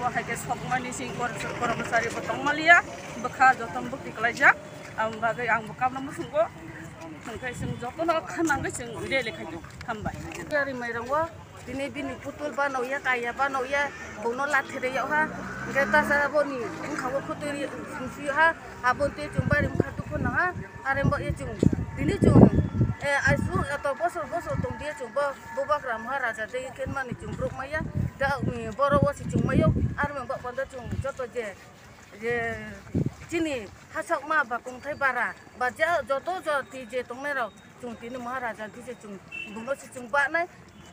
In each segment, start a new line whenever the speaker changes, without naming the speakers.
abo haike sokmani sing kormosari botong malia bekha jotom bukti kalaja ang bagai ang bukam namu sunggo sungkai sing joton khanang sing rele khajo hambai
dari mairangwa dini bini putul banau ya kaya banau ya bono latere ya ha ngeta sa boni ngkawo puturi sungsi ha abonte jumbari mkhatu khona ha are mbo ye jung dini jung asu atau bosor tong dia coba bobak Maharaja de ken mani jumbruk maya da boro wasi jung mayo are mbo panda jung joto je chini hasak ma bakung thai bara baja joto joti je tongne ro jung tini Maharaja di je jung buno si jung ba nai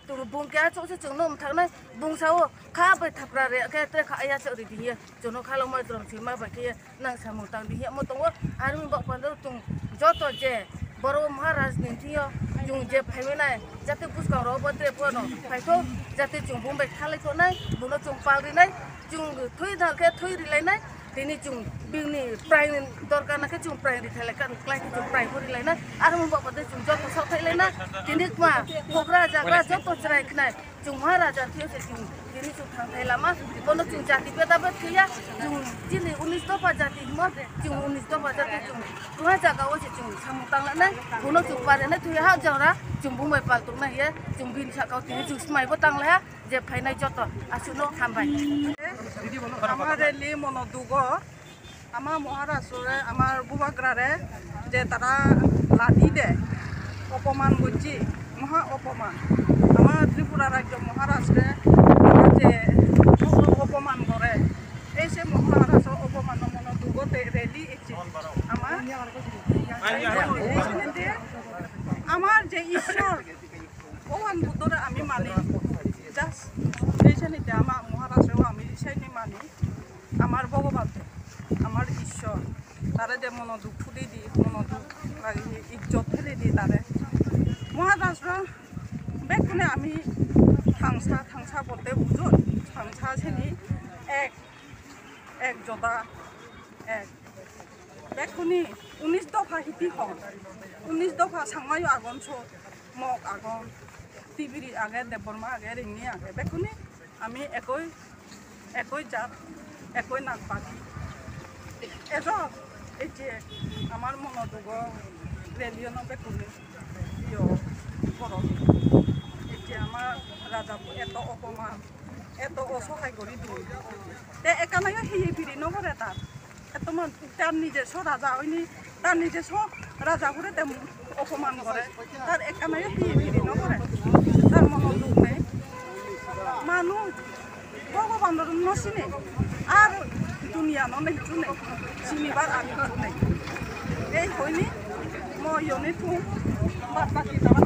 tu bung kya chok si jung nom thak nai bung sao kha bai thapra re ke tre kha aya chok ri di jono khalong ma drom si ma ba ke nang samung tang di mo tong are mbo panda tung joto je boro Maharaj nintiyo jung je phaimena jate buskang ro botre pono phaitho jate jung bumbai khalai ko nai buno jung palri nai jung thui dal ke thui ri lai nai tini jung bingni prime dorkar na ke jung prime ri thalai kan klai ke jung prime ri lai nai ar mo ba pade jung joto sok thai lai na tini ma pokra jaga joto chrai khnai jung Maharaja thiyo se jung tini jung thang thai lama bono jung jati peta bet khiya jung jini 19 dopa jati mo jung 19 dopa jati jung tuha jaga o se jung samutang la nai bono jung pare na thuya ha jara jung bumbai paltung na ye jung bin sa kau tini jung smai botang la je phainai joto asuno hambai
আমার rally মনোদুগো আমার মহারাষ্ট্রে আমার বুবাগ্রারে যে তারা লাঠি দে অপমান করছি মহা অপমান আমার ত্রিপুরা রাজ্য মহারাষ্ট্রে যে অপমান করে এই সে মহারাষ্ট্র অপমান মনোদুগোতে রেলি এসেছে আমার যে ঈশ্বর ভগবান বুদ্ধরে আমি মানি জাস্ট এই শ্রেণীতে আমার মহারাষ্ট্রেও আমি সেই মানি আমার ভগবান আমার ঈশ্বর তারে যে মনোদুখ ফুটি দি মনোদুখ লাগি ইজ্জত ফেলে দি তারে মহারাষ্ট্র বেখনে আমি থাংসা বলতে বুঝুন থাংসা শ্রেণী এক জদা এক বেখনি 19 দফা হিতি হন 19 দফা সাংমায়ু আগন মগ আগন টিভির আগে দেববর্মা আগে রিংনি আগে বেখনি আমি একই জাত একই নাক পাখি এজন এই যে আমার মনোযোগ রেলিয়ন বেকুনি ইয় করম এই আমার রাজা এত অপমান এত অসহায় করে দিই তে একানায় হিয়ে ফিরি নগরে তার এত মান তার নিজস্ব রাজা হয়নি তার নিজস্ব রাজা করে তেমন অপমান করে তার একানায় হিয়ে ফিরি নগরে তার মনোযোগ নেই মানুষ ভগবানের নচিনে আর দুনিয়া ননে চুনে চিনিবার আমি চুনে এই হয়নি মই ইয়নে থুম বাদ বাকি তারা